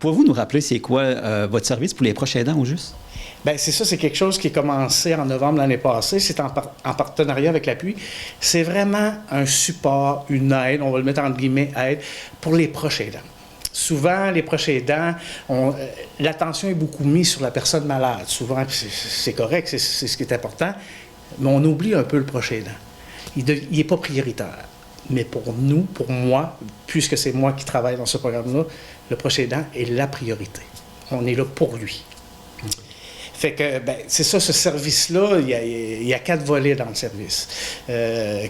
Pouvez-vous nous rappeler c'est quoi votre service pour les proches aidants au juste? Bien, c'est ça, c'est quelque chose qui est commencé en novembre l'année passée. C'est en partenariat avec l'Appui. C'est vraiment un support, une aide, on va le mettre entre guillemets, aide, pour les proches aidants. Souvent, les proches aidants, l'attention est beaucoup mise sur la personne malade. Souvent, c'est correct, c'est ce qui est important, mais on oublie un peu le proche aidant. Il n'est pas prioritaire. Mais pour nous, pour moi, puisque c'est moi qui travaille dans ce programme-là, le proche aidant est la priorité. On est là pour lui. Fait que, ben, c'est ça, ce service-là, il y a 4 volets dans le service.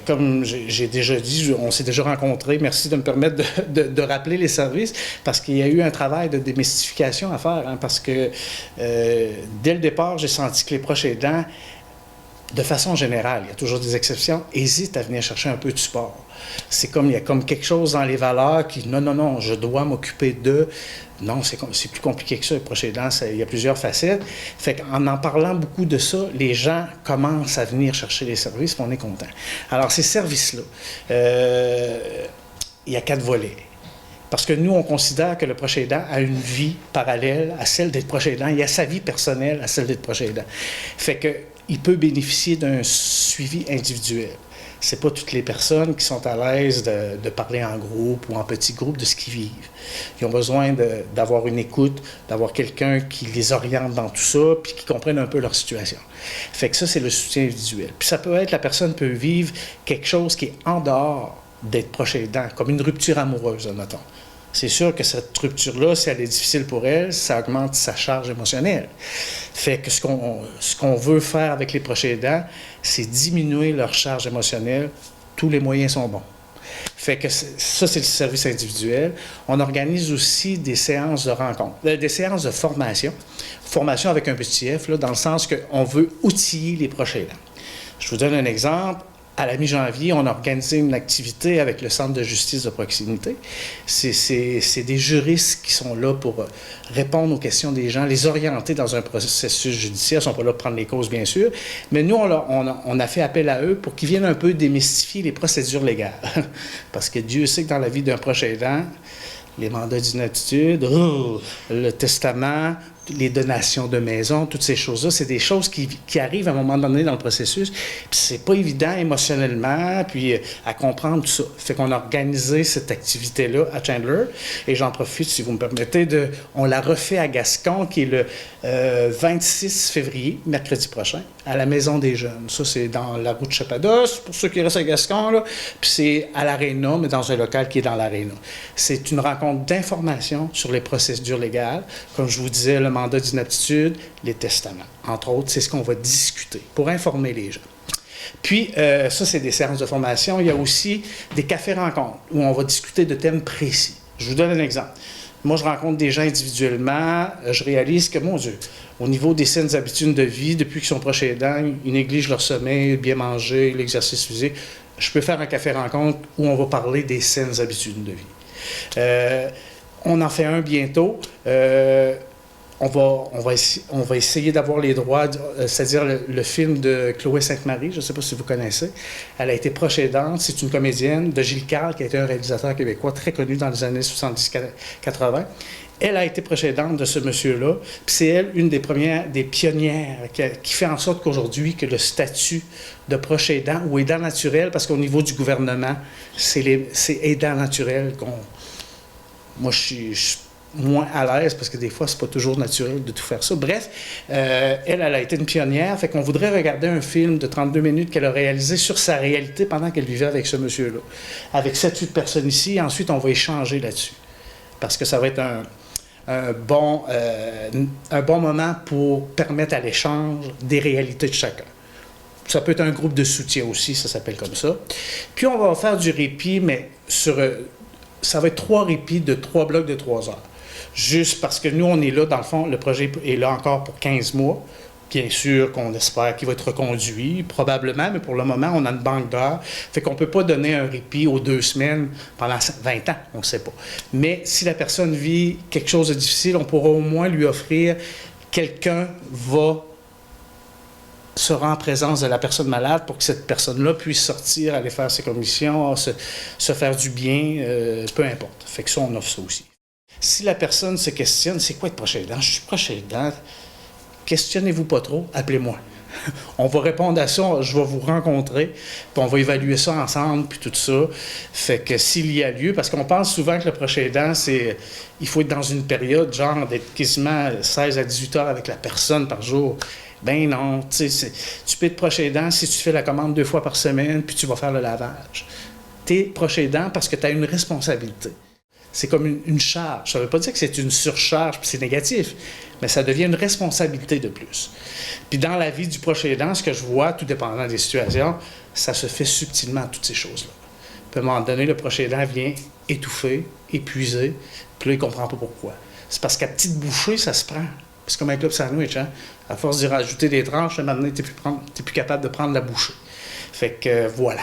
Comme j'ai déjà dit, on s'est déjà rencontrés. Merci de me permettre de rappeler les services, parce qu'il y a eu un travail de démystification à faire, hein, parce que dès le départ, j'ai senti que les proches aidants, de façon générale, il y a toujours des exceptions, hésitent à venir chercher un peu de support. C'est comme, il y a comme quelque chose dans les valeurs qui, non, je dois m'occuper d'eux. Non, c'est plus compliqué que ça, le proche aidant, il y a plusieurs facettes. Fait qu'en parlant beaucoup de ça, les gens commencent à venir chercher les services, puis on est content. Alors, ces services-là, il y a 4 volets. Parce que nous, on considère que le proche aidant a une vie parallèle à celle d'être proche aidant. Il a sa vie personnelle à celle d'être proche aidant. Fait qu'il peut bénéficier d'un suivi individuel. Ce n'est pas toutes les personnes qui sont à l'aise de parler en groupe ou en petit groupe de ce qu'ils vivent. Ils ont besoin d'avoir une écoute, d'avoir quelqu'un qui les oriente dans tout ça, puis qui comprenne un peu leur situation. Fait que ça, c'est le soutien individuel. Puis ça peut être, la personne peut vivre quelque chose qui est en dehors d'être proche aidant, comme une rupture amoureuse, admettons. C'est sûr que cette rupture-là, si elle est difficile pour elle, ça augmente sa charge émotionnelle. Fait que ce qu'on veut faire avec les proches aidants, c'est diminuer leur charge émotionnelle. Tous les moyens sont bons. Fait que ça, c'est le service individuel. On organise aussi des séances de rencontre, des séances de formation. Formation avec un petit F, là, dans le sens qu'on veut outiller les proches aidants. Je vous donne un exemple. À la mi-janvier, on a organisé une activité avec le Centre de justice de proximité. C'est des juristes qui sont là pour répondre aux questions des gens, les orienter dans un processus judiciaire. Ils ne sont pas là pour prendre les causes, bien sûr. Mais nous, on a fait appel à eux pour qu'ils viennent un peu démystifier les procédures légales. Parce que Dieu sait que dans la vie d'un proche aidant, les mandats d'inaptitude, le testament, les donations de maison, toutes ces choses-là, c'est des choses qui arrivent à un moment donné dans le processus. Puis c'est pas évident émotionnellement, puis à comprendre tout ça. Fait qu'on a organisé cette activité-là à Chandler, et j'en profite, si vous me permettez, on l'a refait à Gascon, qui est le 26 février, mercredi prochain, à la Maison des Jeunes. Ça, c'est dans la route Chapados, pour ceux qui restent à Gascon, là. Puis c'est à l'Aréna, mais dans un local qui est dans l'Aréna. C'est une rencontre d'information sur les procédures légales. Comme je vous disais, le mandat d'inaptitude, les testaments. Entre autres, c'est ce qu'on va discuter pour informer les gens. Puis, ça, c'est des séances de formation. Il y a aussi des cafés-rencontres où on va discuter de thèmes précis. Je vous donne un exemple. Moi, je rencontre des gens individuellement. Je réalise que, mon Dieu, au niveau des saines habitudes de vie, depuis qu'ils sont proches aidants, ils négligent leur sommeil, bien manger, l'exercice physique. Je peux faire un café-rencontre où on va parler des saines habitudes de vie. On en fait un bientôt. On va essayer d'avoir les droits, c'est-à-dire le film de Chloé Sainte-Marie, je ne sais pas si vous connaissez. Elle a été proche aidante, c'est une comédienne de Gilles Carle, qui a été un réalisateur québécois très connu dans les années 70-80. Elle a été proche aidante de ce monsieur-là, puis c'est elle, une des pionnières, qui fait en sorte qu'aujourd'hui, que le statut de proche aidant ou aidant naturel, parce qu'au niveau du gouvernement, c'est aidant naturel qu'on... Moi, je suis moins à l'aise, parce que des fois, c'est pas toujours naturel de tout faire ça. Bref, elle a été une pionnière, fait qu'on voudrait regarder un film de 32 minutes qu'elle a réalisé sur sa réalité pendant qu'elle vivait avec ce monsieur-là. Avec 7-8 personnes ici, et ensuite, on va échanger là-dessus. Parce que ça va être un bon moment pour permettre à l'échange des réalités de chacun. Ça peut être un groupe de soutien aussi, ça s'appelle comme ça. Puis, on va faire du répit, mais ça va être 3 répits de 3 blocs de 3 heures. Juste parce que nous, on est là, dans le fond, le projet est là encore pour 15 mois. Bien sûr qu'on espère qu'il va être reconduit, probablement, mais pour le moment, on a une banque d'heures. Fait qu'on ne peut pas donner un répit aux 2 semaines pendant 20 ans, on ne sait pas. Mais si la personne vit quelque chose de difficile, on pourra au moins lui offrir quelqu'un sera en présence de la personne malade pour que cette personne-là puisse sortir, aller faire ses commissions, se faire du bien, peu importe. Fait que ça, on offre ça aussi. Si la personne se questionne, c'est quoi être proche aidant? Je suis proche aidant. Questionnez-vous pas trop, appelez-moi. On va répondre à ça, je vais vous rencontrer, puis on va évaluer ça ensemble, puis tout ça. Fait que s'il y a lieu, parce qu'on pense souvent que le proche aidant, il faut être dans une période, genre d'être quasiment 16 à 18 heures avec la personne par jour. Ben non, tu peux être proche aidant si tu fais la commande 2 fois par semaine, puis tu vas faire le lavage. Tu es proche aidant parce que tu as une responsabilité. C'est comme une charge. Ça ne veut pas dire que c'est une surcharge, puis c'est négatif, mais ça devient une responsabilité de plus. Puis dans la vie du proche aidant, ce que je vois, tout dépendant des situations, ça se fait subtilement, toutes ces choses-là. Puis à un moment donné, le proche aidant vient étouffer, épuisé, puis là, il ne comprend pas pourquoi. C'est parce qu'à petite bouchée, ça se prend. C'est comme un club sandwich, hein? À force d'y rajouter des tranches, maintenant, tu n'es plus capable de prendre la bouchée. Fait que voilà.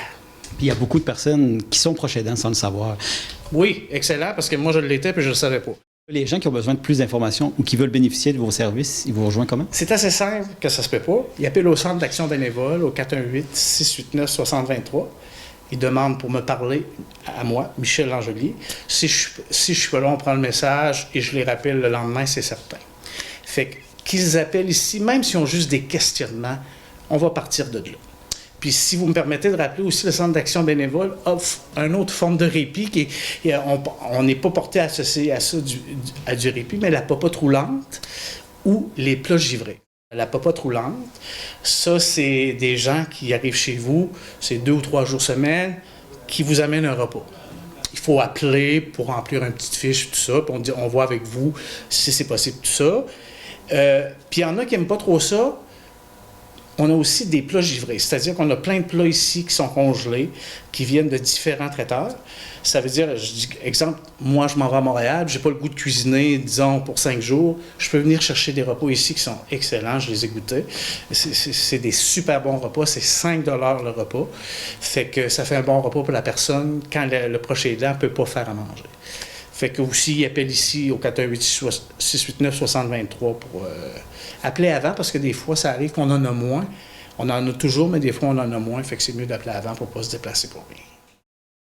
Puis il y a beaucoup de personnes qui sont proches aidants sans le savoir. Oui, excellent, parce que moi, je l'étais, puis je ne le savais pas. Les gens qui ont besoin de plus d'informations ou qui veulent bénéficier de vos services, ils vous rejoignent comment? C'est assez simple que ça se peut pas. Ils appellent au Centre d'action bénévole au 418-689-6023. Ils demandent pour me parler à moi, Michel Langelier. Si je suis pas là, on prend le message et je les rappelle le lendemain, c'est certain. Fait qu'ils appellent ici, même s'ils ont juste des questionnements, on va partir de là. Puis si vous me permettez de rappeler aussi, le Centre d'action bénévole offre une autre forme de répit on n'est pas porté à associer à ça à du répit, mais la popote roulante ou les plats givrés. La popote roulante, ça, c'est des gens qui arrivent chez vous, c'est 2 ou 3 jours semaine, qui vous amènent un repas. Il faut appeler pour remplir une petite fiche, tout ça, puis on voit avec vous si c'est possible, tout ça. Puis il y en a qui n'aiment pas trop ça. On a aussi des plats givrés, c'est-à-dire qu'on a plein de plats ici qui sont congelés, qui viennent de différents traiteurs. Ça veut dire, je dis, exemple, moi je m'en vais à Montréal, j'ai pas le goût de cuisiner, disons, pour 5 jours. Je peux venir chercher des repas ici qui sont excellents, je les ai goûtés. C'est des super bons repas, c'est 5 $ le repas. Fait que ça fait un bon repas pour la personne quand le proche aidant ne peut pas faire à manger. Fait que aussi, il appelle ici au 418-689-6023 pour appeler avant, parce que des fois, ça arrive qu'on en a moins. On en a toujours, mais des fois, on en a moins. Fait que c'est mieux d'appeler avant pour ne pas se déplacer pour rien.